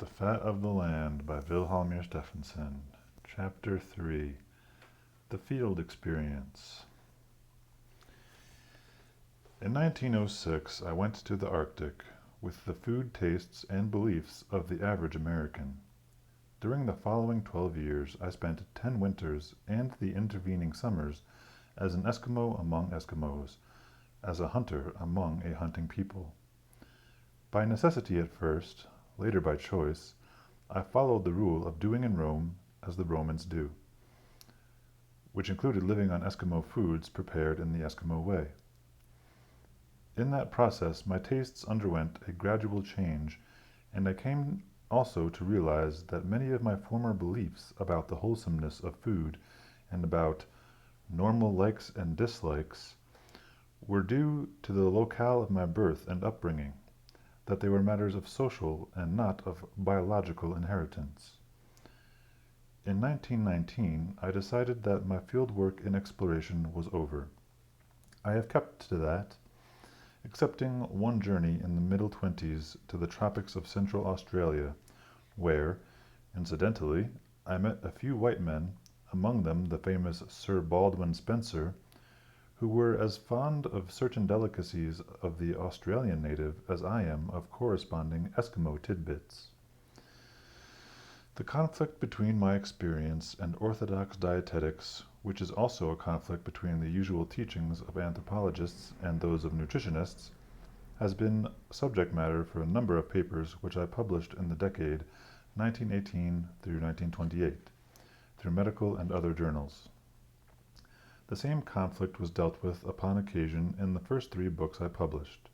The Fat of the Land by Wilhelmir Stephenson. Chapter 3. The Field Experience. In 1906, I went to the Arctic with the food tastes and beliefs of the average American. During the following 12 years, I spent 10 winters and the intervening summers as an Eskimo among Eskimos, as a hunter among a hunting people. By necessity at first, later by choice, I followed the rule of doing in Rome as the Romans do, which included living on Eskimo foods prepared in the Eskimo way. In that process, my tastes underwent a gradual change, and I came also to realize that many of my former beliefs about the wholesomeness of food and about normal likes and dislikes were due to the locale of my birth and upbringing, that they were matters of social and not of biological inheritance. In 1919, I decided that my field work in exploration was over. I have kept to that, excepting one journey in the middle 20s to the tropics of Central Australia, where, incidentally, I met a few white men, among them the famous Sir Baldwin Spencer, who were as fond of certain delicacies of the Australian native as I am of corresponding Eskimo tidbits. The conflict between my experience and orthodox dietetics, which is also a conflict between the usual teachings of anthropologists and those of nutritionists, has been subject matter for a number of papers which I published in the decade 1918 through 1928, through medical and other journals. The same conflict was dealt with upon occasion in the first 3 books I published.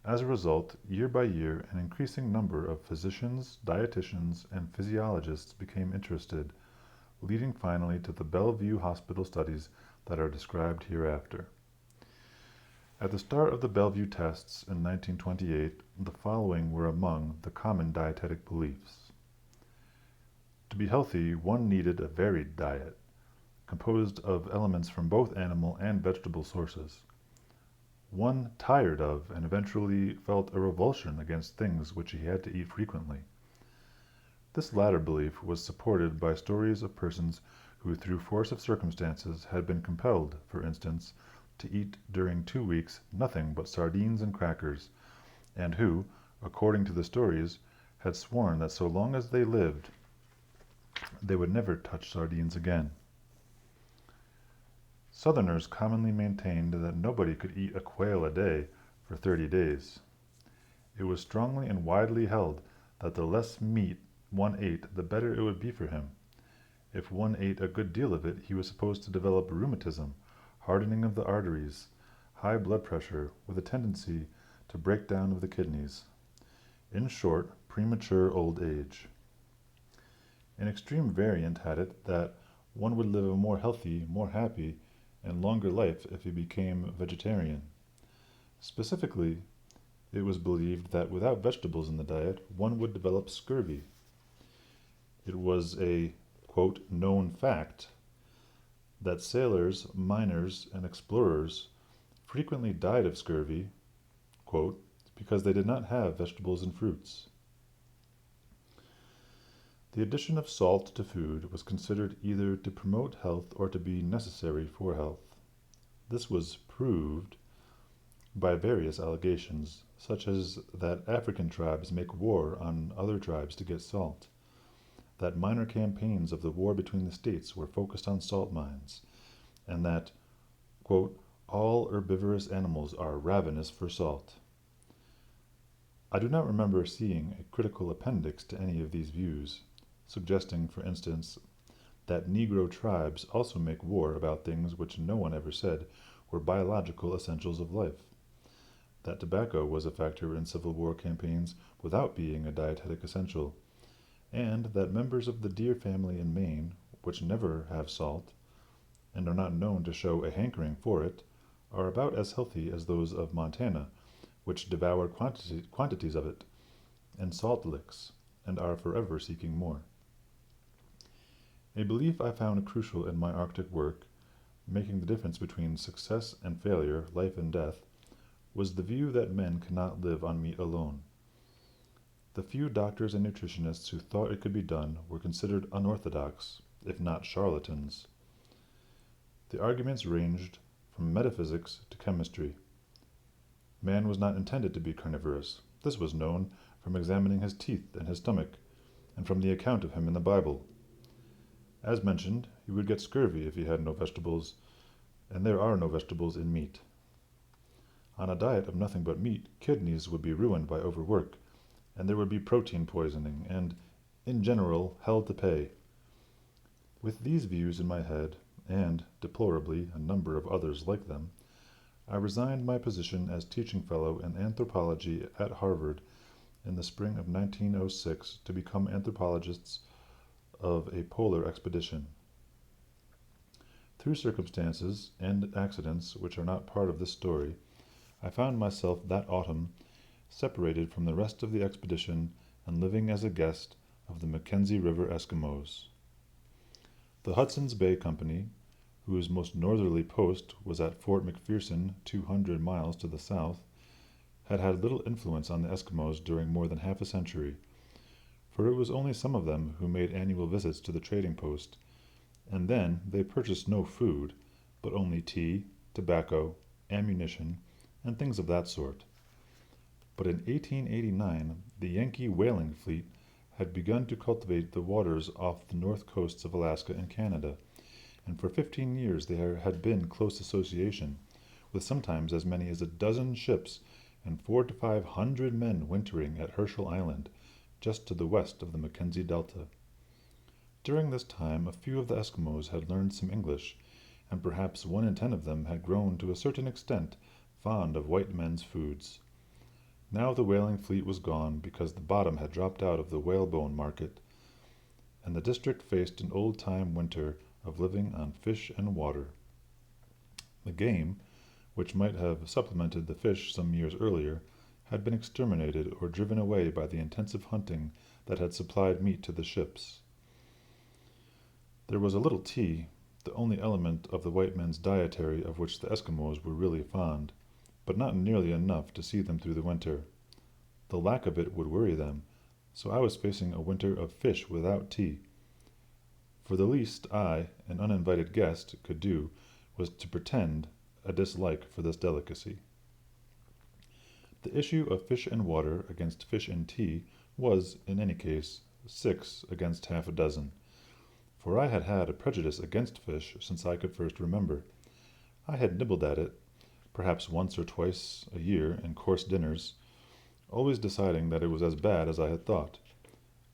As a result, year by year, an increasing number of physicians, dietitians, and physiologists became interested, leading finally to the Bellevue Hospital studies that are described hereafter. At the start of the Bellevue tests in 1928, the following were among the common dietetic beliefs. To be healthy, one needed a varied diet, composed of elements from both animal and vegetable sources. One tired of and eventually felt a revulsion against things which he had to eat frequently. This latter belief was supported by stories of persons who through force of circumstances had been compelled, for instance, to eat during 2 weeks nothing but sardines and crackers, and who, according to the stories, had sworn that so long as they lived, they would never touch sardines again. Southerners commonly maintained that nobody could eat a quail a day for 30 days. It was strongly and widely held that the less meat one ate, the better it would be for him. If one ate a good deal of it, he was supposed to develop rheumatism, hardening of the arteries, high blood pressure, with a tendency to breakdown of the kidneys. In short, premature old age. An extreme variant had it that one would live a more healthy, more happy, and longer life if he became vegetarian. Specifically, it was believed that without vegetables in the diet, one would develop scurvy. It was a, quote, known fact that sailors, miners, and explorers frequently died of scurvy, quote, because they did not have vegetables and fruits. The addition of salt to food was considered either to promote health or to be necessary for health. This was proved by various allegations, such as that African tribes make war on other tribes to get salt, that minor campaigns of the war between the states were focused on salt mines, and that, quote, all herbivorous animals are ravenous for salt. I do not remember seeing a critical appendix to any of these views, suggesting, for instance, that Negro tribes also make war about things which no one ever said were biological essentials of life, that tobacco was a factor in Civil War campaigns without being a dietetic essential, and that members of the deer family in Maine, which never have salt, and are not known to show a hankering for it, are about as healthy as those of Montana, which devour quantities of it, and salt licks, and are forever seeking more. A belief I found crucial in my Arctic work, making the difference between success and failure, life and death, was the view that men cannot live on meat alone. The few doctors and nutritionists who thought it could be done were considered unorthodox, if not charlatans. The arguments ranged from metaphysics to chemistry. Man was not intended to be carnivorous. This was known from examining his teeth and his stomach, and from the account of him in the Bible. As mentioned, he would get scurvy if he had no vegetables, and there are no vegetables in meat. On a diet of nothing but meat, kidneys would be ruined by overwork, and there would be protein poisoning, and, in general, hell to pay. With these views in my head, and, deplorably, a number of others like them, I resigned my position as teaching fellow in anthropology at Harvard in the spring of 1906 to become anthropologists of a polar expedition. Through circumstances and accidents which are not part of this story, I found myself that autumn separated from the rest of the expedition and living as a guest of the Mackenzie River Eskimos. The Hudson's Bay Company, whose most northerly post was at Fort McPherson, 200 miles to the south, had had little influence on the Eskimos during more than half a century, for it was only some of them who made annual visits to the trading post, and then they purchased no food, but only tea, tobacco, ammunition, and things of that sort. But in 1889 the Yankee whaling fleet had begun to cultivate the waters off the north coasts of Alaska and Canada, and for 15 years there had been close association, with sometimes as many as a dozen ships and 400 to 500 men wintering at Herschel Island, just to the west of the Mackenzie Delta. During this time a few of the Eskimos had learned some English, and perhaps 1 in 10 of them had grown to a certain extent fond of white men's foods. Now the whaling fleet was gone because the bottom had dropped out of the whalebone market, and the district faced an old-time winter of living on fish and water. The game, which might have supplemented the fish some years earlier, had been exterminated or driven away by the intensive hunting that had supplied meat to the ships. There was a little tea, the only element of the white men's dietary of which the Eskimos were really fond, but not nearly enough to see them through the winter. The lack of it would worry them, so I was facing a winter of fish without tea. For the least I, an uninvited guest, could do was to pretend a dislike for this delicacy. The issue of fish and water against fish and tea was, in any case, 6 against half a dozen, for I had had a prejudice against fish since I could first remember. I had nibbled at it, perhaps once or twice a year in course dinners, always deciding that it was as bad as I had thought.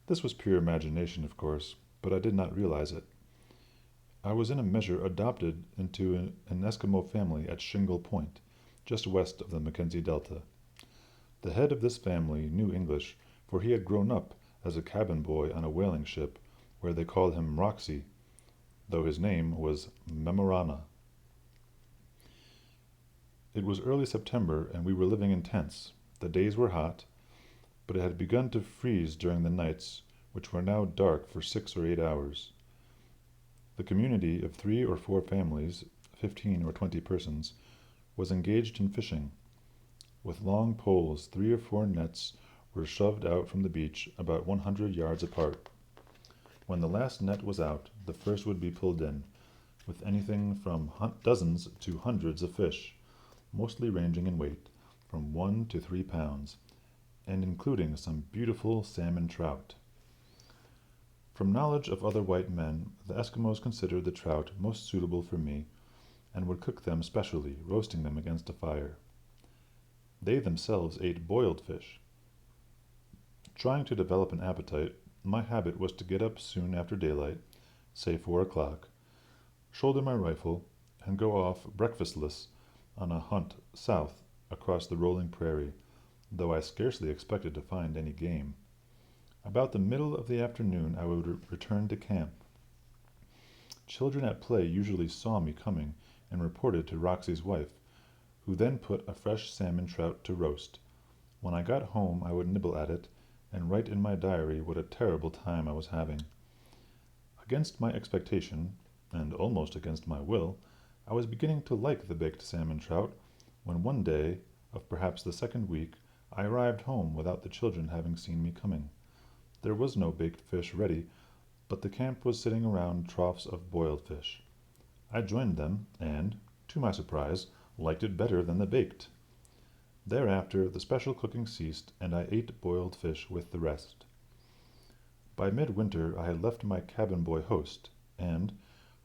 This was pure imagination, of course, but I did not realize it. I was in a measure adopted into an Eskimo family at Shingle Point, just west of the Mackenzie Delta. The head of this family knew English, for he had grown up as a cabin boy on a whaling ship, where they called him Roxy, though his name was Memorana. It was early September, and we were living in tents. The days were hot, but it had begun to freeze during the nights, which were now dark for 6 or 8 hours. The community of 3 or 4 families, 15 or 20 persons, was engaged in fishing. With long poles, 3 or 4 nets were shoved out from the beach about 100 yards apart. When the last net was out, the first would be pulled in, with anything from dozens to hundreds of fish, mostly ranging in weight from 1 to 3 pounds, and including some beautiful salmon trout. From knowledge of other white men, the Eskimos considered the trout most suitable for me, and would cook them specially, roasting them against a fire. They themselves ate boiled fish. Trying to develop an appetite, my habit was to get up soon after daylight, say 4 o'clock, shoulder my rifle, and go off breakfastless on a hunt south across the rolling prairie, though I scarcely expected to find any game. About the middle of the afternoon I would return to camp. Children at play usually saw me coming and reported to Roxy's wife, who then put a fresh salmon trout to roast. When I got home I would nibble at it and write in my diary what a terrible time I was having. Against my expectation, and almost against my will, I was beginning to like the baked salmon trout, when one day, of perhaps the second week, I arrived home without the children having seen me coming. There was no baked fish ready, but the camp was sitting around troughs of boiled fish. I joined them, and, to my surprise, liked it better than the baked. Thereafter the special cooking ceased, and I ate boiled fish with the rest. By midwinter I had left my cabin boy host, and,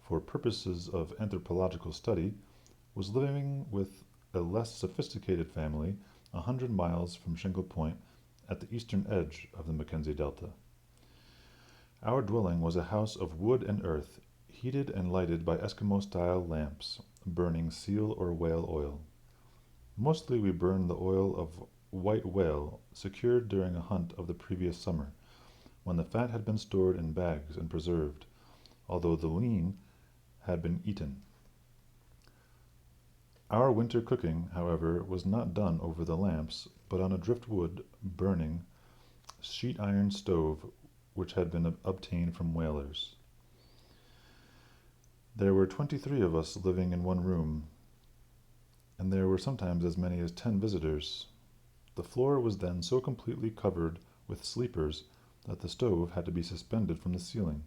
for purposes of anthropological study, was living with a less sophisticated family 100 miles from Shingle Point at the eastern edge of the Mackenzie Delta. Our dwelling was a house of wood and earth, heated and lighted by Eskimo-style lamps, burning seal or whale oil. Mostly we burned the oil of white whale secured during a hunt of the previous summer, when the fat had been stored in bags and preserved, although the lean had been eaten. Our winter cooking, however, was not done over the lamps, but on a driftwood burning sheet iron stove which had been obtained from whalers. There were 23 of us living in one room, and there were sometimes as many as 10 visitors. The floor was then so completely covered with sleepers that the stove had to be suspended from the ceiling.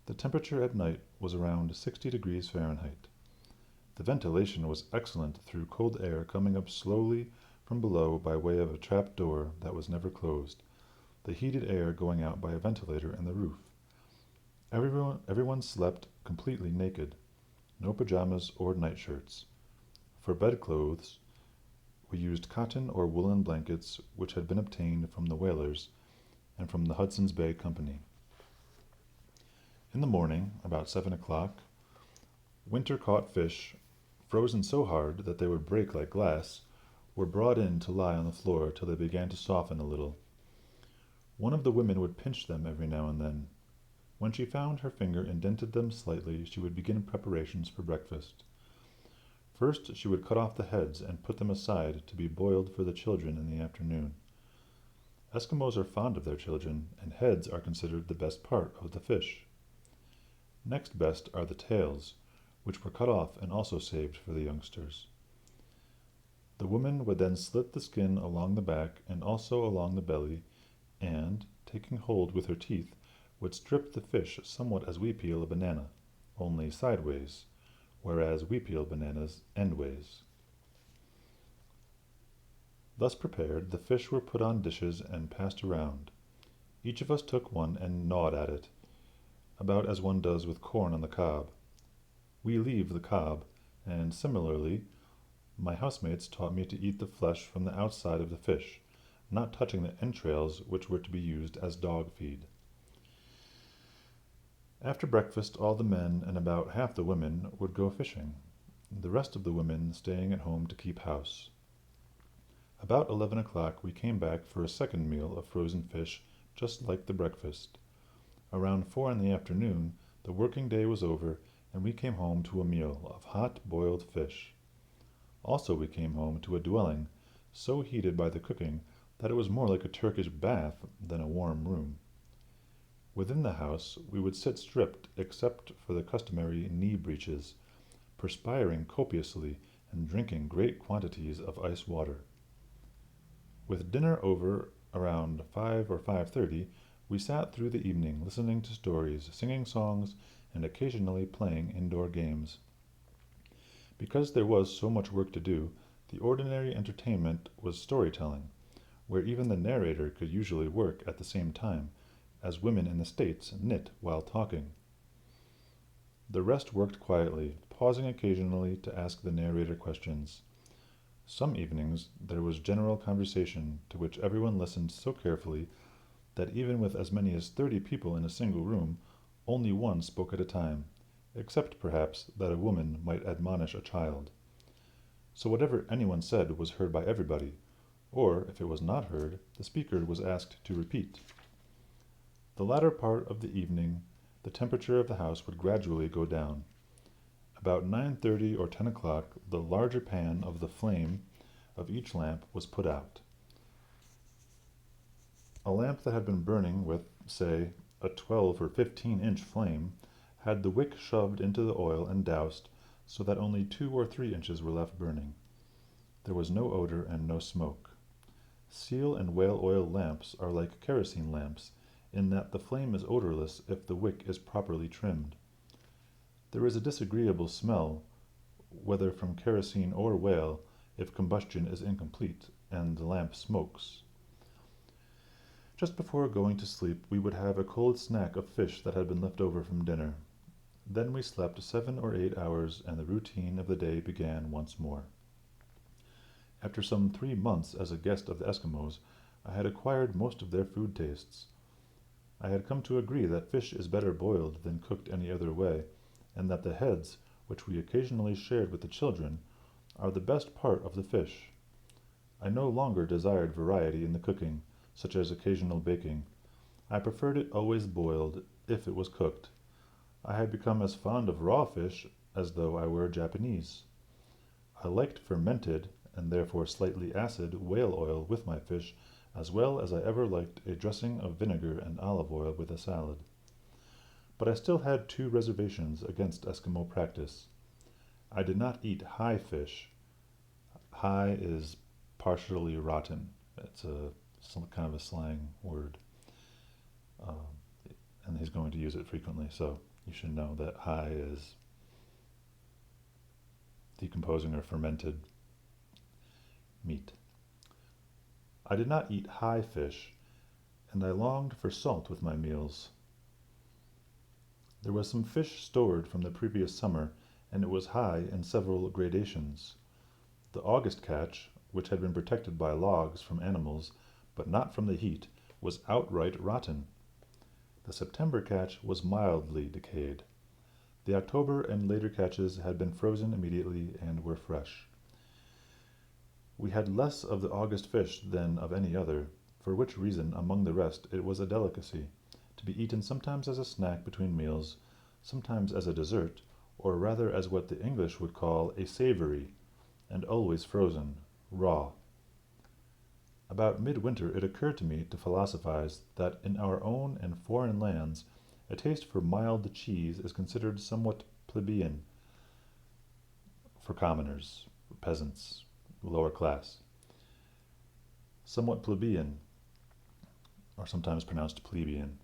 The temperature at night was around 60 degrees Fahrenheit. The ventilation was excellent through cold air coming up slowly from below by way of a trap door that was never closed, the heated air going out by a ventilator in the roof. Everyone slept completely naked, no pajamas or nightshirts. For bedclothes, we used cotton or woolen blankets which had been obtained from the whalers and from the Hudson's Bay Company. In the morning, about 7 o'clock, winter-caught fish, frozen so hard that they would break like glass, were brought in to lie on the floor till they began to soften a little. One of the women would pinch them every now and then. When she found her finger indented them slightly, she would begin preparations for breakfast. First, she would cut off the heads and put them aside to be boiled for the children in the afternoon. Eskimos are fond of their children, and heads are considered the best part of the fish. Next best are the tails, which were cut off and also saved for the youngsters. The woman would then slit the skin along the back and also along the belly, and, taking hold with her teeth, would strip the fish somewhat as we peel a banana, only sideways, whereas we peel bananas endways. Thus prepared, the fish were put on dishes and passed around. Each of us took one and gnawed at it, about as one does with corn on the cob. We leave the cob, and similarly, my housemates taught me to eat the flesh from the outside of the fish, not touching the entrails which were to be used as dog feed. After breakfast, all the men and about half the women would go fishing, the rest of the women staying at home to keep house. About 11 o'clock we came back for a second meal of frozen fish, just like the breakfast. Around 4 in the afternoon, the working day was over, and we came home to a meal of hot boiled fish. Also we came home to a dwelling, so heated by the cooking that it was more like a Turkish bath than a warm room. Within the house we would sit stripped except for the customary knee breeches, perspiring copiously and drinking great quantities of ice water. With dinner over around 5 or 5:30, we sat through the evening listening to stories, singing songs, and occasionally playing indoor games. Because there was so much work to do, the ordinary entertainment was storytelling, where even the narrator could usually work at the same time, as women in the States knit while talking. The rest worked quietly, pausing occasionally to ask the narrator questions. Some evenings there was general conversation, to which everyone listened so carefully that even with as many as 30 people in a single room, only one spoke at a time, except perhaps that a woman might admonish a child. So whatever anyone said was heard by everybody, or if it was not heard, the speaker was asked to repeat. The latter part of the evening, the temperature of the house would gradually go down. About 9:30 or 10 o'clock, the larger pan of the flame of each lamp was put out. A lamp that had been burning with, say, a 12 or 15-inch flame had the wick shoved into the oil and doused so that only 2 or 3 inches were left burning. There was no odor and no smoke. Seal and whale oil lamps are like kerosene lamps, in that the flame is odorless if the wick is properly trimmed. There is a disagreeable smell, whether from kerosene or whale, if combustion is incomplete and the lamp smokes. Just before going to sleep, we would have a cold snack of fish that had been left over from dinner. Then we slept 7 or 8 hours, and the routine of the day began once more. After some 3 months as a guest of the Eskimos, I had acquired most of their food tastes. I had come to agree that fish is better boiled than cooked any other way, and that the heads, which we occasionally shared with the children, are the best part of the fish. I no longer desired variety in the cooking, such as occasional baking. I preferred it always boiled, if it was cooked. I had become as fond of raw fish as though I were Japanese. I liked fermented, and therefore slightly acid, whale oil with my fish, as well as I ever liked a dressing of vinegar and olive oil with a salad. But I still had 2 reservations against Eskimo practice. I did not eat high fish. High is partially rotten. It's some kind of a slang word. And he's going to use it frequently, so you should know that high is decomposing or fermented meat. I did not eat high fish, and I longed for salt with my meals. There was some fish stored from the previous summer, and it was high in several gradations. The August catch, which had been protected by logs from animals, but not from the heat, was outright rotten. The September catch was mildly decayed. The October and later catches had been frozen immediately and were fresh. We had less of the August fish than of any other, for which reason, among the rest, it was a delicacy, to be eaten sometimes as a snack between meals, sometimes as a dessert, or rather as what the English would call a savory, and always frozen, raw. About midwinter it occurred to me to philosophize that in our own and foreign lands a taste for mild cheese is considered somewhat plebeian for commoners, peasants, lower class. Somewhat plebeian, or sometimes pronounced plebeian.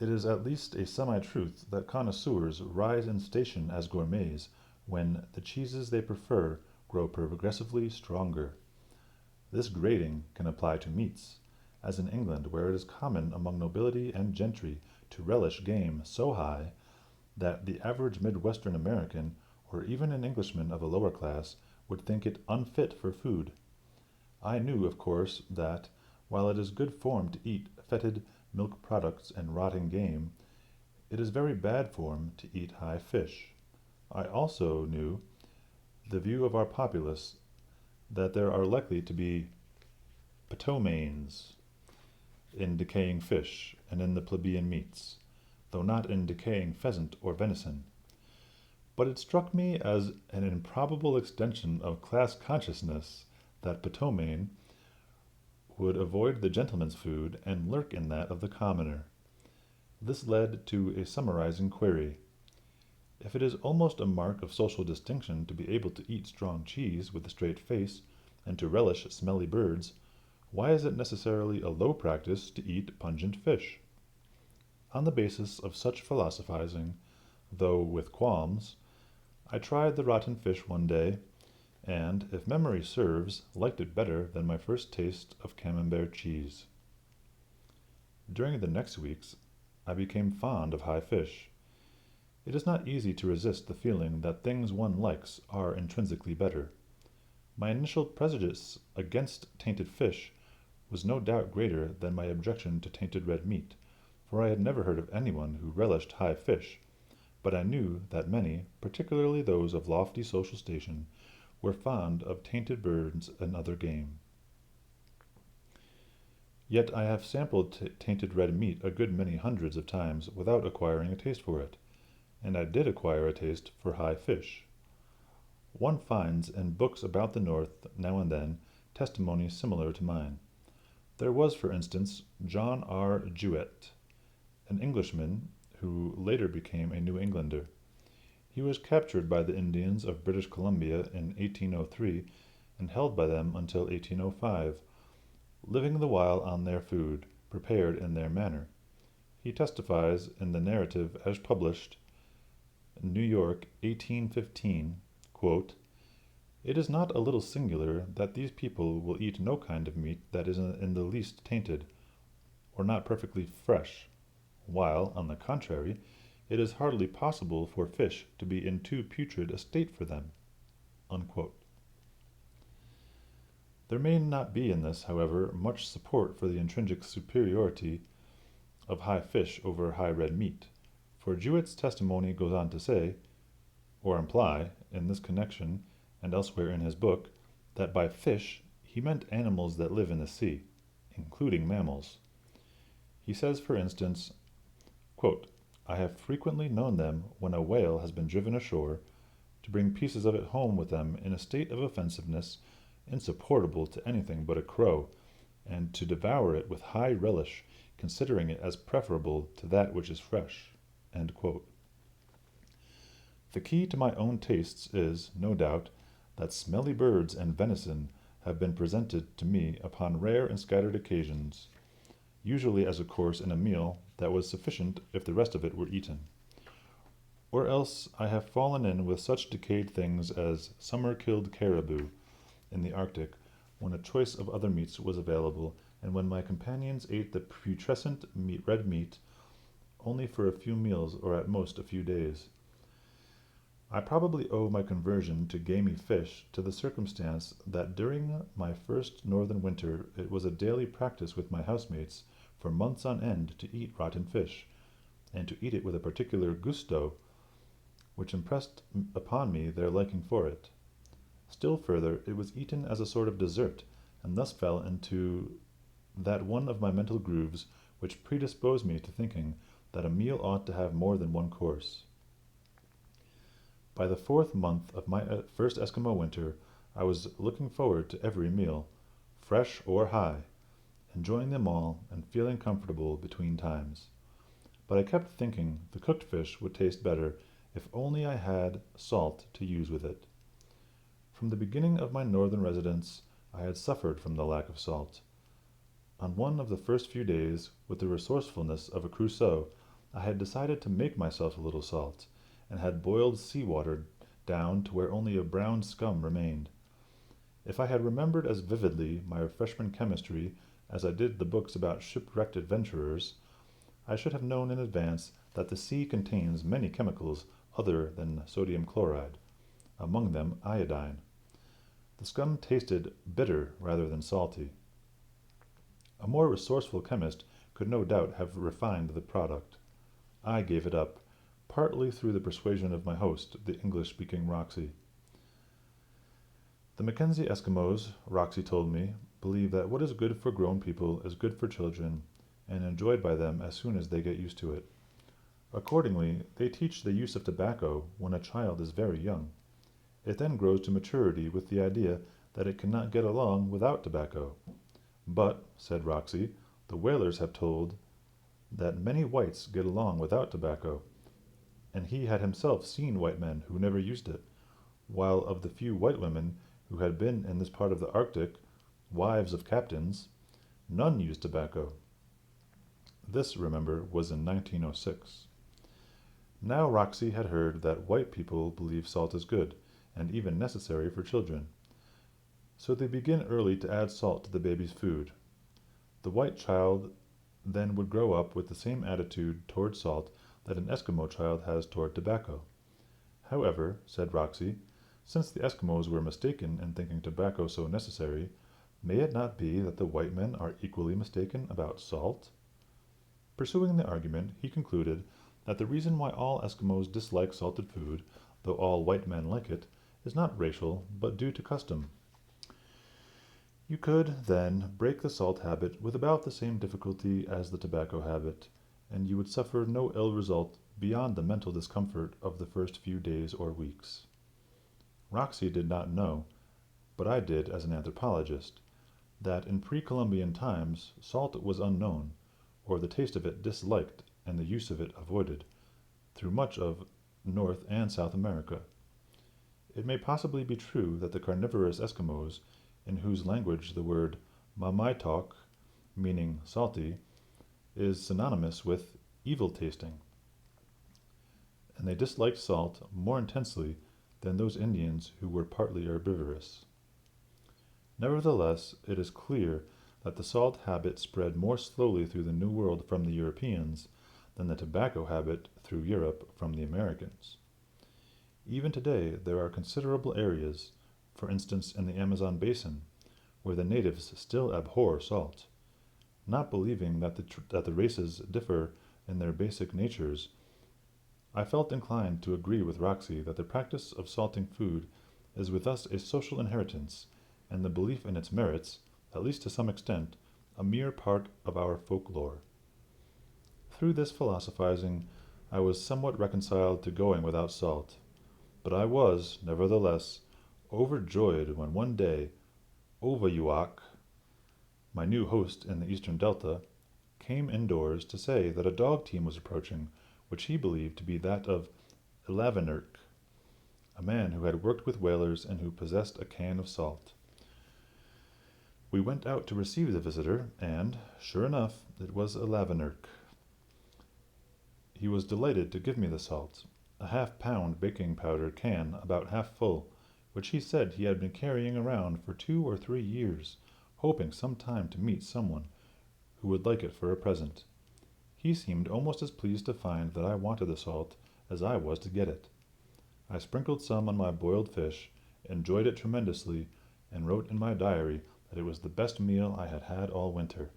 It is at least a semi-truth that connoisseurs rise in station as gourmets when the cheeses they prefer grow progressively stronger. This grading can apply to meats, as in England, where it is common among nobility and gentry to relish game so high that the average Midwestern American, or even an Englishman of a lower class, would think it unfit for food. I knew, of course, that, while it is good form to eat fetid milk products and rotting game, it is very bad form to eat high fish. I also knew the view of our populace that there are likely to be ptomaines in decaying fish and in the plebeian meats, though not in decaying pheasant or venison. But it struck me as an improbable extension of class consciousness that ptomaine would avoid the gentleman's food and lurk in that of the commoner. This led to a summarizing query. If it is almost a mark of social distinction to be able to eat strong cheese with a straight face and to relish smelly birds, why is it necessarily a low practice to eat pungent fish? On the basis of such philosophizing, though with qualms, I tried the rotten fish one day, and, if memory serves, liked it better than my first taste of camembert cheese. During the next weeks, I became fond of high fish. It is not easy to resist the feeling that things one likes are intrinsically better. My initial prejudice against tainted fish was no doubt greater than my objection to tainted red meat, for I had never heard of anyone who relished high fish, but I knew that many, particularly those of lofty social station, were fond of tainted birds and other game. Yet I have sampled tainted red meat a good many hundreds of times without acquiring a taste for it, and I did acquire a taste for high fish. One finds in books about the North, now and then, testimony similar to mine. There was, for instance, John R. Jewett, an Englishman who later became a New Englander. He was captured by the Indians of British Columbia in 1803 and held by them until 1805, living the while on their food, prepared in their manner. He testifies in the narrative as published in New York, 1815, quote, "It is not a little singular that these people will eat no kind of meat that is in the least tainted, or not perfectly fresh, while, on the contrary, it is hardly possible for fish to be in too putrid a state for them." Unquote. There may not be in this, however, much support for the intrinsic superiority of high fish over high red meat, for Jewett's testimony goes on to say, or imply, in this connection and elsewhere in his book, that by fish he meant animals that live in the sea, including mammals. He says, for instance, quote, "I have frequently known them, when a whale has been driven ashore, to bring pieces of it home with them in a state of offensiveness insupportable to anything but a crow, and to devour it with high relish, considering it as preferable to that which is fresh." End quote. The key to my own tastes is, no doubt, that smelly birds and venison have been presented to me upon rare and scattered occasions, usually as a course in a meal that was sufficient if the rest of it were eaten. Or else I have fallen in with such decayed things as summer-killed caribou in the Arctic, when a choice of other meats was available, and when my companions ate the putrescent red meat only for a few meals or at most a few days. I probably owe my conversion to gamey fish to the circumstance that during my first northern winter it was a daily practice with my housemates for months on end to eat rotten fish, and to eat it with a particular gusto which impressed upon me their liking for it. Still further, it was eaten as a sort of dessert, and thus fell into that one of my mental grooves which predisposed me to thinking that a meal ought to have more than one course. By the 4th month of my first Eskimo winter, I was looking forward to every meal, fresh or high, enjoying them all and feeling comfortable between times. But I kept thinking the cooked fish would taste better if only I had salt to use with it. From the beginning of my northern residence, I had suffered from the lack of salt. On one of the first few days, with the resourcefulness of a Crusoe, I had decided to make myself a little salt, and had boiled sea water down to where only a brown scum remained. If I had remembered as vividly my freshman chemistry as I did the books about shipwrecked adventurers, I should have known in advance that the sea contains many chemicals other than sodium chloride, among them iodine. The scum tasted bitter rather than salty. A more resourceful chemist could no doubt have refined the product. I gave it up, partly through the persuasion of my host, the English-speaking Roxy. The Mackenzie Eskimos, Roxy told me, believe that what is good for grown people is good for children, and enjoyed by them as soon as they get used to it. Accordingly, they teach the use of tobacco when a child is very young. It then grows to maturity with the idea that it cannot get along without tobacco. But, said Roxy, the whalers have told that many whites get along without tobacco, and he had himself seen white men who never used it, while of the few white women who had been in this part of the Arctic, wives of captains, none used tobacco. This, remember, was in 1906. Now Roxy had heard that white people believe salt is good, and even necessary for children. So they begin early to add salt to the baby's food. The white child then would grow up with the same attitude toward salt that an Eskimo child has toward tobacco. However, said Roxy, since the Eskimos were mistaken in thinking tobacco so necessary, may it not be that the white men are equally mistaken about salt? Pursuing the argument, he concluded that the reason why all Eskimos dislike salted food, though all white men like it, is not racial, but due to custom. You could, then, break the salt habit with about the same difficulty as the tobacco habit, and you would suffer no ill result beyond the mental discomfort of the first few days or weeks. Roxy did not know, but I did as an anthropologist, that in pre-Columbian times salt was unknown, or the taste of it disliked and the use of it avoided, through much of North and South America. It may possibly be true that the carnivorous Eskimos, in whose language the word mamaitok, meaning salty, is synonymous with evil tasting, and they disliked salt more intensely than those Indians who were partly herbivorous. Nevertheless, it is clear that the salt habit spread more slowly through the New World from the Europeans than the tobacco habit through Europe from the Americans. Even today, there are considerable areas, for instance in the Amazon basin, where the natives still abhor salt. Not believing that the races differ in their basic natures, I felt inclined to agree with Roxy that the practice of salting food is with us a social inheritance, and the belief in its merits, at least to some extent, a mere part of our folklore. Through this philosophizing, I was somewhat reconciled to going without salt, but I was, nevertheless, overjoyed when one day Ovayuak, my new host in the Eastern Delta, came indoors to say that a dog team was approaching, which he believed to be that of Ilavanurk, a man who had worked with whalers and who possessed a can of salt. We went out to receive the visitor, and, sure enough, it was Ilavanurk. He was delighted to give me the salt, a half-pound baking powder can about half full, which he said he had been carrying around for 2 or 3 years, hoping some time to meet someone who would like it for a present. He seemed almost as pleased to find that I wanted the salt as I was to get it. I sprinkled some on my boiled fish, enjoyed it tremendously, and wrote in my diary that it was the best meal I had had all winter.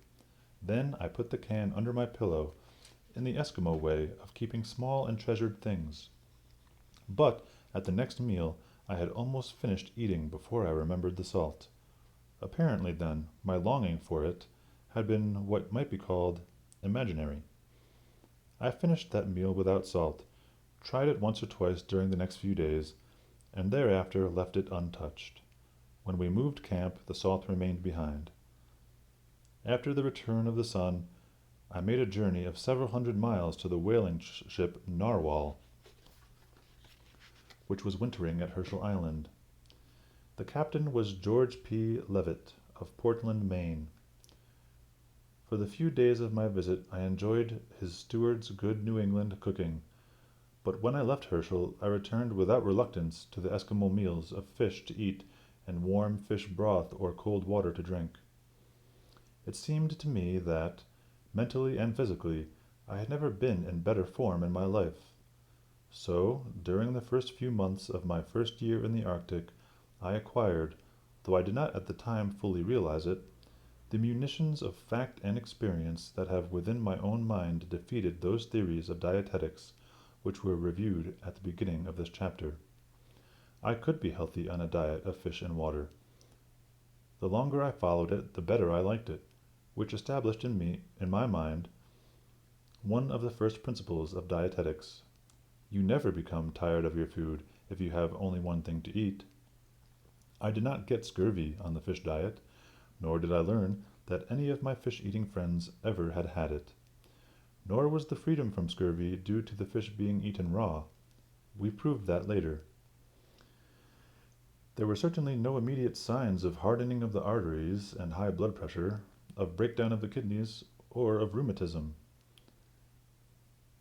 Then I put the can under my pillow, in the Eskimo way of keeping small and treasured things. But at the next meal I had almost finished eating before I remembered the salt. Apparently, then, my longing for it had been what might be called imaginary. I finished that meal without salt, tried it once or twice during the next few days, and thereafter left it untouched. When we moved camp, the salt remained behind. After the return of the sun, I made a journey of several hundred miles to the whaling ship Narwhal, which was wintering at Herschel Island. The captain was George P. Levitt of Portland, Maine. For the few days of my visit I enjoyed his steward's good New England cooking, but when I left Herschel I returned without reluctance to the Eskimo meals of fish to eat and warm fish broth or cold water to drink. It seemed to me that, mentally and physically, I had never been in better form in my life. So, during the first few months of my first year in the Arctic, I acquired, though I did not at the time fully realize it, the munitions of fact and experience that have within my own mind defeated those theories of dietetics which were reviewed at the beginning of this chapter. I could be healthy on a diet of fish and water. The longer I followed it, the better I liked it, which established in my mind, one of the first principles of dietetics. You never become tired of your food if you have only one thing to eat. I did not get scurvy on the fish diet, nor did I learn that any of my fish-eating friends ever had had it. Nor was the freedom from scurvy due to the fish being eaten raw. We proved that later. There were certainly no immediate signs of hardening of the arteries and high blood pressure, of breakdown of the kidneys, or of rheumatism.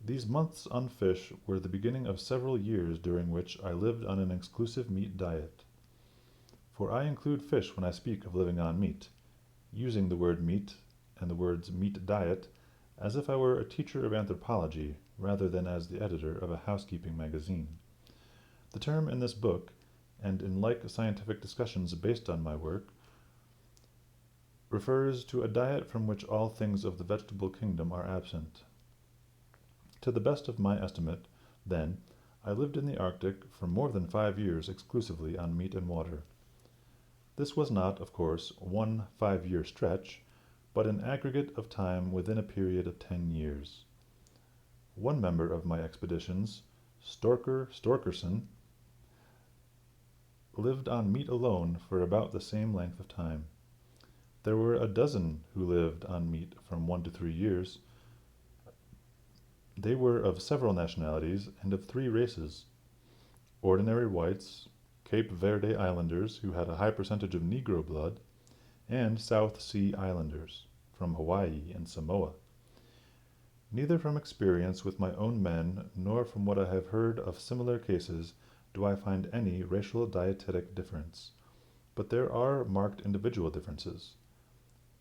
These months on fish were the beginning of several years during which I lived on an exclusive meat diet. For I include fish when I speak of living on meat, using the word meat and the words meat diet as if I were a teacher of anthropology rather than as the editor of a housekeeping magazine. The term in this book, and in like scientific discussions based on my work, refers to a diet from which all things of the vegetable kingdom are absent. To the best of my estimate, then, I lived in the Arctic for more than 5 years exclusively on meat and water. This was not, of course, one 5-year stretch, but an aggregate of time within a period of 10 years. One member of my expeditions, Storker Storkerson, lived on meat alone for about the same length of time. There were a dozen who lived on meat from 1 to 3 years. They were of several nationalities and of 3 races: ordinary whites, Cape Verde Islanders who had a high percentage of Negro blood, and South Sea Islanders from Hawaii and Samoa. Neither from experience with my own men nor from what I have heard of similar cases do I find any racial dietetic difference, but there are marked individual differences.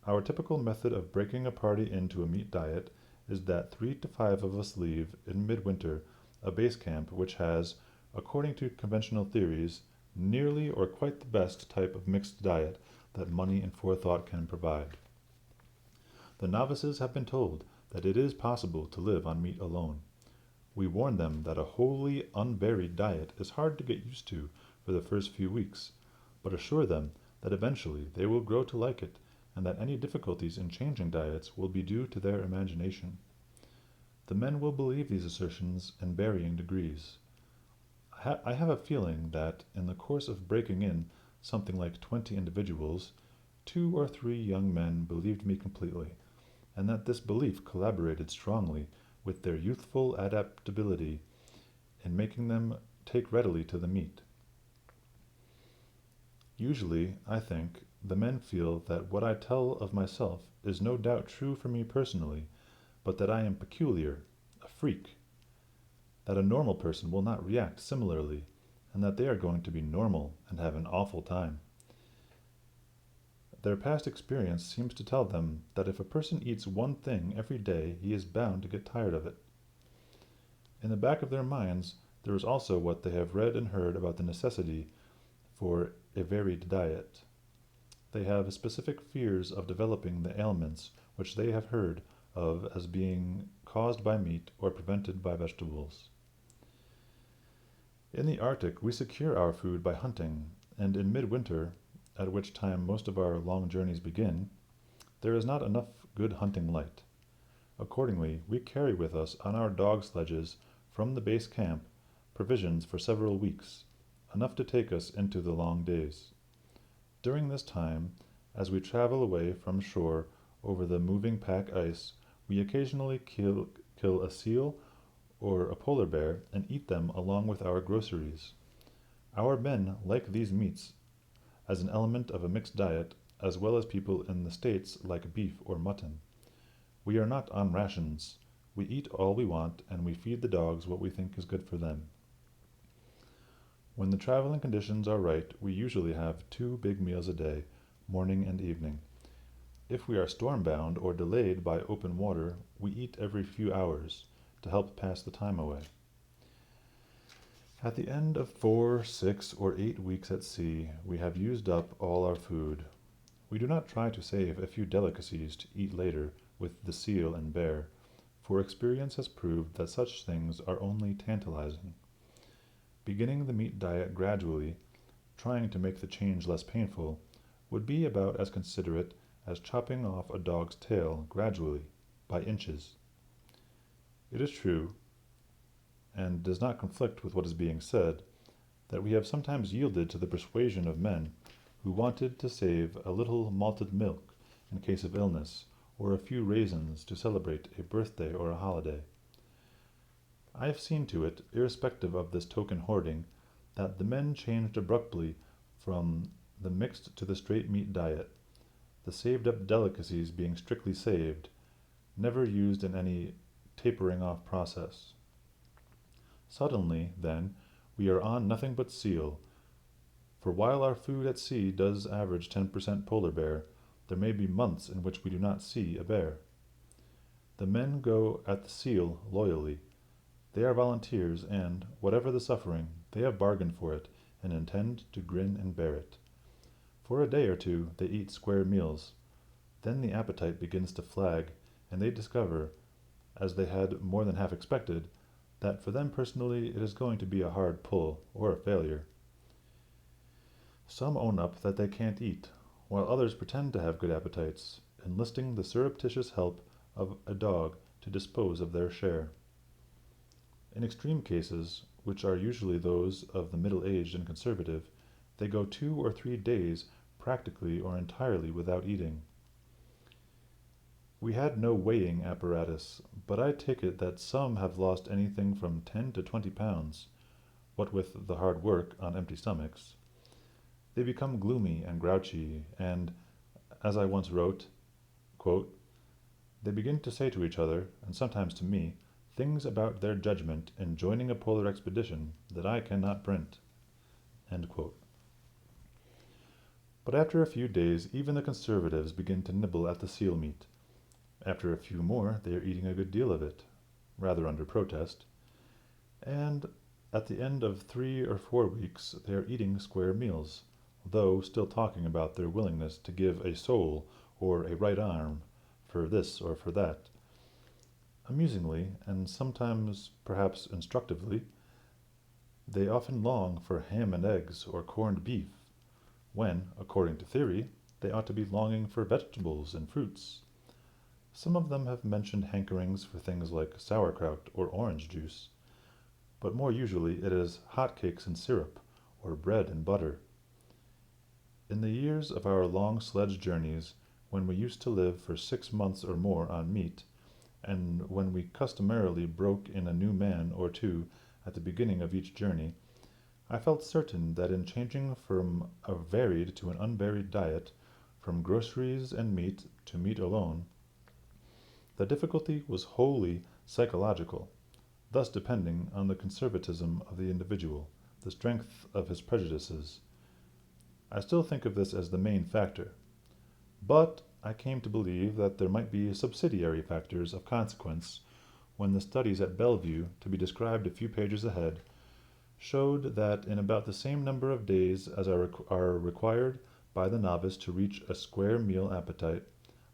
Our typical method of breaking a party into a meat diet is that 3 to 5 of us leave in midwinter a base camp which has, according to conventional theories, nearly or quite the best type of mixed diet that money and forethought can provide. The novices have been told that it is possible to live on meat alone. We warn them that a wholly unvaried diet is hard to get used to for the first few weeks, but assure them that eventually they will grow to like it, and that any difficulties in changing diets will be due to their imagination. The men will believe these assertions in varying degrees. I have a feeling that, in the course of breaking in something like 20 individuals, 2 or 3 young men believed me completely, and that this belief collaborated strongly with their youthful adaptability in making them take readily to the meat. Usually, I think, the men feel that what I tell of myself is no doubt true for me personally, but that I am peculiar, a freak, that a normal person will not react similarly, and that they are going to be normal and have an awful time. Their past experience seems to tell them that if a person eats one thing every day, he is bound to get tired of it. In the back of their minds, there is also what they have read and heard about the necessity for a varied diet. They have specific fears of developing the ailments which they have heard of as being caused by meat or prevented by vegetables. In the Arctic, we secure our food by hunting, and in midwinter, at which time most of our long journeys begin, there is not enough good hunting light. Accordingly, we carry with us on our dog sledges from the base camp provisions for several weeks, enough to take us into the long days. During this time, as we travel away from shore over the moving pack ice, we occasionally kill a seal or a polar bear and eat them along with our groceries. Our men like these meats as an element of a mixed diet, as well as people in the States like beef or mutton. We are not on rations. We eat all we want, and we feed the dogs what we think is good for them. When the traveling conditions are right, we usually have 2 big meals a day, morning and evening. If we are storm-bound or delayed by open water, we eat every few hours to help pass the time away. At the end of 4, 6, or 8 weeks at sea, we have used up all our food. We do not try to save a few delicacies to eat later with the seal and bear, for experience has proved that such things are only tantalizing. Beginning the meat diet gradually, trying to make the change less painful, would be about as considerate as chopping off a dog's tail gradually, by inches. It is true, and does not conflict with what is being said, that we have sometimes yielded to the persuasion of men who wanted to save a little malted milk in case of illness, or a few raisins to celebrate a birthday or a holiday. I have seen to it, irrespective of this token hoarding, that the men changed abruptly from the mixed to the straight meat diet, the saved-up delicacies being strictly saved, never used in any tapering-off process. Suddenly, then, we are on nothing but seal, for while our food at sea does average 10% polar bear, there may be months in which we do not see a bear. The men go at the seal loyally. They are volunteers, and, whatever the suffering, they have bargained for it, and intend to grin and bear it. For a day or two they eat square meals. Then the appetite begins to flag, and they discover, as they had more than half expected, that for them personally it is going to be a hard pull, or a failure. Some own up that they can't eat, while others pretend to have good appetites, enlisting the surreptitious help of a dog to dispose of their share. In extreme cases, which are usually those of the middle-aged and conservative, they go 2 or 3 days practically or entirely without eating. We had no weighing apparatus, but I take it that some have lost anything from 10 to 20 pounds, what with the hard work on empty stomachs, they become gloomy and grouchy, and, as I once wrote, quote, they begin to say to each other, and sometimes to me, things about their judgment in joining a polar expedition that I cannot print. End quote. But after a few days, even the conservatives begin to nibble at the seal meat. After a few more, they are eating a good deal of it, rather under protest, and at the end of 3 or 4 weeks, they are eating square meals, though still talking about their willingness to give a soul or a right arm for this or for that. Amusingly, and sometimes perhaps instructively, they often long for ham and eggs or corned beef, when, according to theory, they ought to be longing for vegetables and fruits. Some of them have mentioned hankerings for things like sauerkraut or orange juice, but more usually it is hot cakes and syrup, or bread and butter. In the years of our long sledge journeys, when we used to live for 6 months or more on meat, and when we customarily broke in a new man or two at the beginning of each journey, I felt certain that in changing from a varied to an unvaried diet, from groceries and meat to meat alone, the difficulty was wholly psychological, thus depending on the conservatism of the individual, the strength of his prejudices. I still think of this as the main factor, but I came to believe that there might be subsidiary factors of consequence when the studies at Bellevue, to be described a few pages ahead, showed that in about the same number of days as are required by the novice to reach a square meal appetite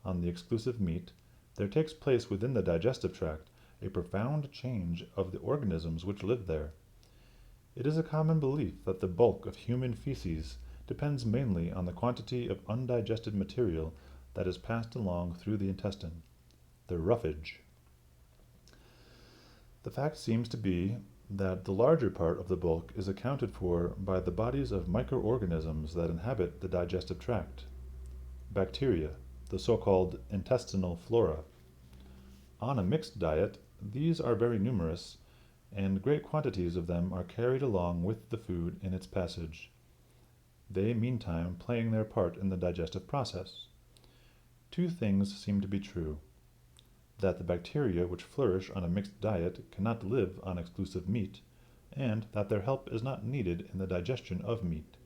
on the exclusive meat, there takes place within the digestive tract a profound change of the organisms which live there. It is a common belief that the bulk of human feces depends mainly on the quantity of undigested material that is passed along through the intestine, the roughage. The fact seems to be that the larger part of the bulk is accounted for by the bodies of microorganisms that inhabit the digestive tract, bacteria, the so-called intestinal flora. On a mixed diet, these are very numerous, and great quantities of them are carried along with the food in its passage, they meantime playing their part in the digestive process. 2 things seem to be true: that the bacteria which flourish on a mixed diet cannot live on exclusive meat, and that their help is not needed in the digestion of meat.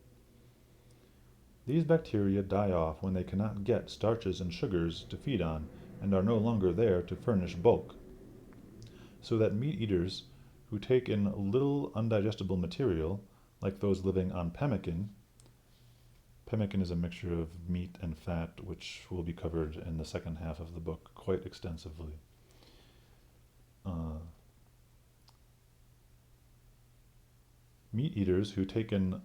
These bacteria die off when they cannot get starches and sugars to feed on, and are no longer there to furnish bulk, so that meat eaters who take in little undigestible material, like those living on pemmican is a mixture of meat and fat, which will be covered in the second half of the book quite extensively. Meat eaters who take in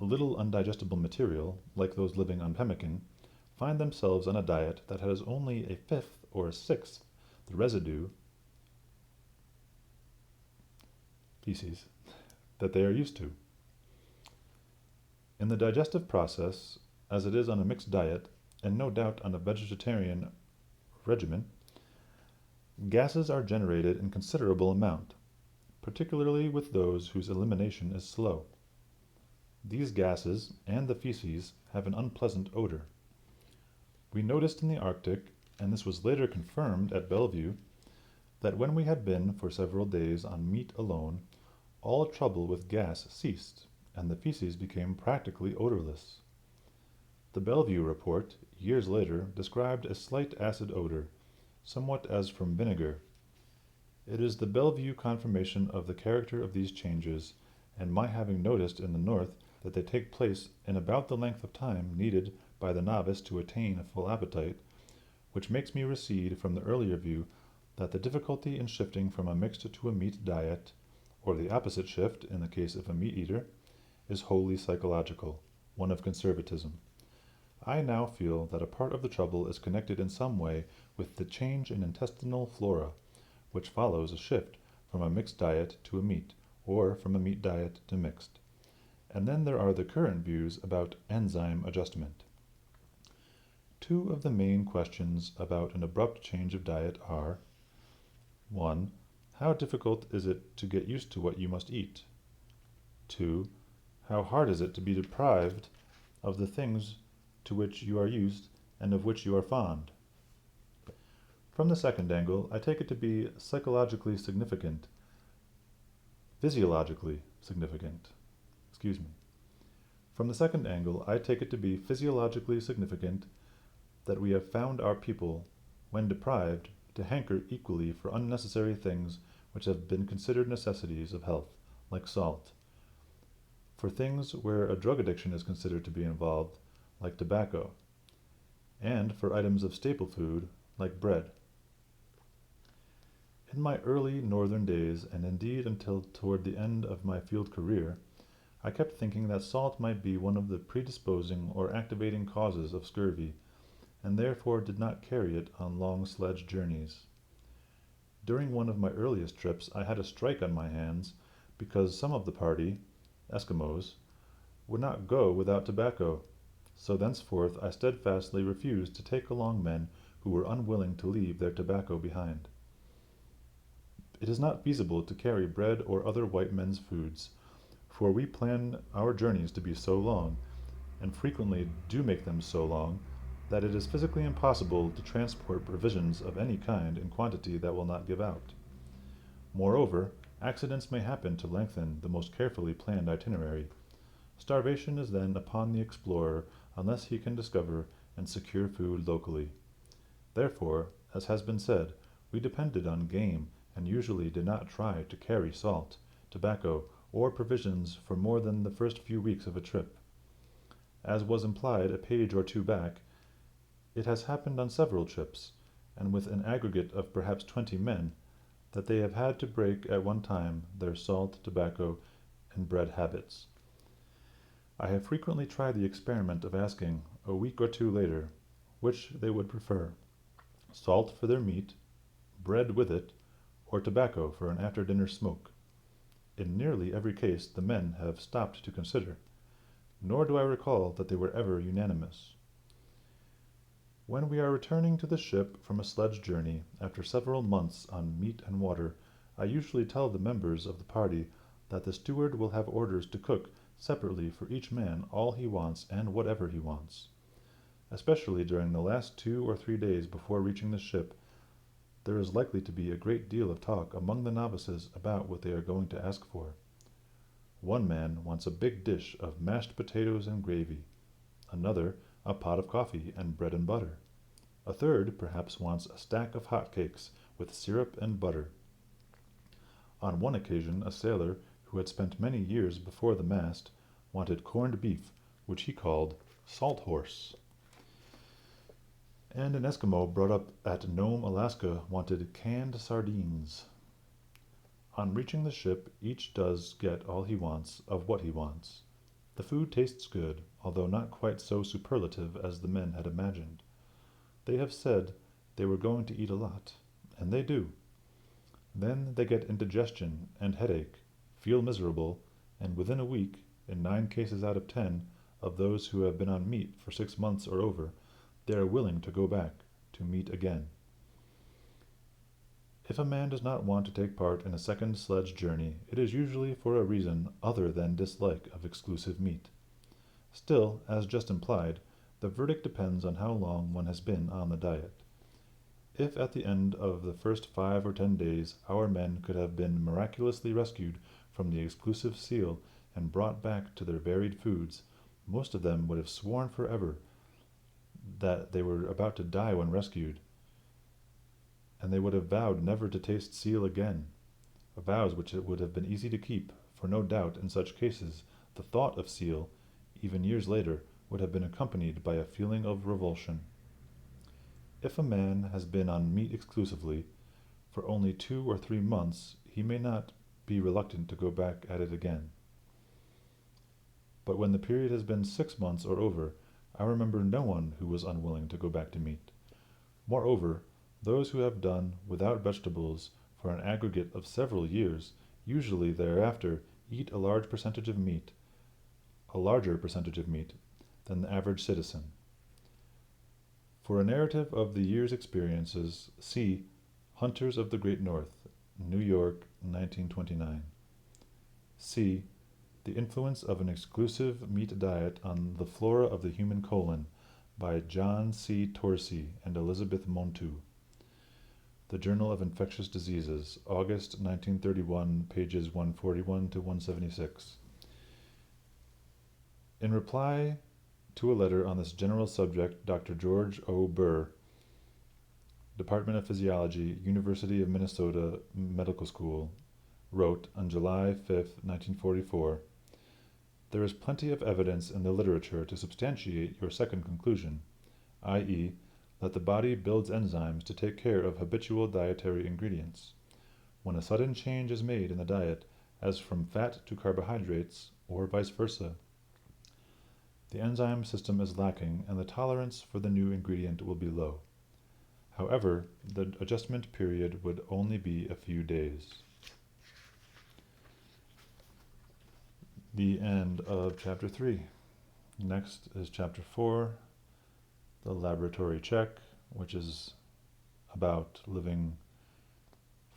little undigestible material, like those living on pemmican, find themselves on a diet that has only a fifth or a sixth the residue feces that they are used to. In the digestive process, as it is on a mixed diet, and no doubt on a vegetarian regimen, gases are generated in considerable amount, particularly with those whose elimination is slow. These gases and the feces have an unpleasant odor. We noticed in the Arctic, and this was later confirmed at Bellevue, that when we had been for several days on meat alone, all trouble with gas ceased, and the feces became practically odorless. The Bellevue report, years later, described a slight acid odor, somewhat as from vinegar. It is the Bellevue confirmation of the character of these changes, and my having noticed in the north that they take place in about the length of time needed by the novice to attain a full appetite, which makes me recede from the earlier view that the difficulty in shifting from a mixed to a meat diet, or the opposite shift in the case of a meat eater, is wholly psychological, one of conservatism. I now feel that a part of the trouble is connected in some way with the change in intestinal flora, which follows a shift from a mixed diet to a meat, or from a meat diet to mixed. And then there are the current views about enzyme adjustment. 2 of the main questions about an abrupt change of diet are: 1. How difficult is it to get used to what you must eat? 2. How hard is it to be deprived of the things to which you are used and of which you are fond. From the second angle, I take it to be psychologically significant, physiologically significant. Excuse me. From the second angle, I take it to be physiologically significant that we have found our people, when deprived, to hanker equally for unnecessary things which have been considered necessities of health, like salt, for things where a drug addiction is considered to be involved, like tobacco, and for items of staple food, like bread. In my early northern days, and indeed until toward the end of my field career, I kept thinking that salt might be one of the predisposing or activating causes of scurvy, and therefore did not carry it on long sledge journeys. During one of my earliest trips, I had a strike on my hands because some of the party, Eskimos, would not go without tobacco, so thenceforth I steadfastly refused to take along men who were unwilling to leave their tobacco behind. It is not feasible to carry bread or other white men's foods, for we plan our journeys to be so long, and frequently do make them so long, that it is physically impossible to transport provisions of any kind in quantity that will not give out. Moreover, accidents may happen to lengthen the most carefully planned itinerary. Starvation is then upon the explorer unless he can discover and secure food locally. Therefore, as has been said, we depended on game and usually did not try to carry salt, tobacco, or provisions for more than the first few weeks of a trip. As was implied a page or two back, it has happened on several trips, and with an aggregate of perhaps 20 men, that they have had to break at one time their salt, tobacco, and bread habits. I have frequently tried the experiment of asking, a week or two later, which they would prefer, salt for their meat, bread with it, or tobacco for an after-dinner smoke. In nearly every case the men have stopped to consider, nor do I recall that they were ever unanimous. When we are returning to the ship from a sledge journey, after several months on meat and water, I usually tell the members of the party that the steward will have orders to cook separately for each man all he wants and whatever he wants. Especially during the last 2 or 3 days before reaching the ship, there is likely to be a great deal of talk among the novices about what they are going to ask for. One man wants a big dish of mashed potatoes and gravy, another a pot of coffee and bread and butter. A third perhaps wants a stack of hot cakes with syrup and butter. On one occasion a sailor, who had spent many years before the mast, wanted corned beef, which he called salt horse. And an Eskimo brought up at Nome, Alaska, wanted canned sardines. On reaching the ship, each does get all he wants of what he wants. The food tastes good, although not quite so superlative as the men had imagined. They have said they were going to eat a lot, and they do. Then they get indigestion and headache, feel miserable, and within a week, in 9 cases out of 10 of those who have been on meat for 6 months or over, they are willing to go back to meat again. If a man does not want to take part in a second sledge journey, it is usually for a reason other than dislike of exclusive meat. Still, as just implied, the verdict depends on how long one has been on the diet. If at the end of the first 5 or 10 days our men could have been miraculously rescued from the exclusive seal and brought back to their varied foods, most of them would have sworn forever that they were about to die when rescued, and they would have vowed never to taste seal again, vows which it would have been easy to keep, for no doubt in such cases the thought of seal, even years later, would have been accompanied by a feeling of revulsion. If a man has been on meat exclusively for only 2 or 3 months, he may not be reluctant to go back at it again. But when the period has been 6 months or over, I remember no one who was unwilling to go back to meat. Moreover, those who have done without vegetables for an aggregate of several years usually thereafter eat a larger percentage of meat than the average citizen. For a narrative of the year's experiences, see Hunters of the Great North, New York, 1929. See The Influence of an Exclusive Meat Diet on the Flora of the Human Colon by John C. Torcy and Elizabeth Montu. The Journal of Infectious Diseases, August 1931, pages 141 to 176. In reply to a letter on this general subject, Dr. George O. Burr, Department of Physiology, University of Minnesota Medical School, wrote on July 5, 1944, "There is plenty of evidence in the literature to substantiate your second conclusion, i.e., that the body builds enzymes to take care of habitual dietary ingredients. When a sudden change is made in the diet, as from fat to carbohydrates, or vice versa, the enzyme system is lacking and the tolerance for the new ingredient will be low. However, the adjustment period would only be a few days." The end of chapter 3. Next is chapter 4, the laboratory check, which is about living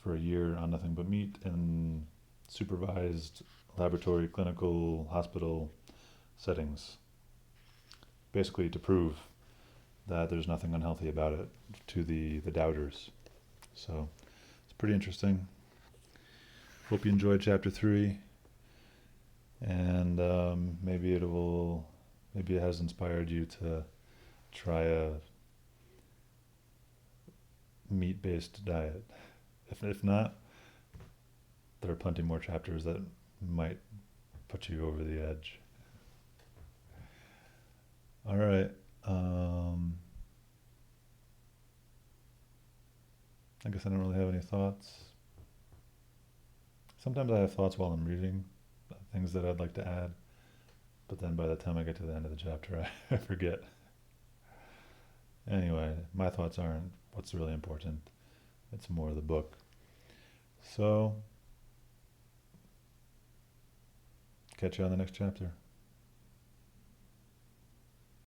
for a year on nothing but meat in supervised laboratory, clinical, hospital settings. Basically to prove that there's nothing unhealthy about it to the doubters. So it's pretty interesting. Hope you enjoyed chapter 3, and maybe it has inspired you to try a meat-based diet. If not, there are plenty more chapters that might put you over the edge. All right. I guess I don't really have any thoughts. Sometimes I have thoughts while I'm reading, things that I'd like to add, but then by the time I get to the end of the chapter, I forget. Anyway, my thoughts aren't what's really important. It's more the book. So, catch you on the next chapter.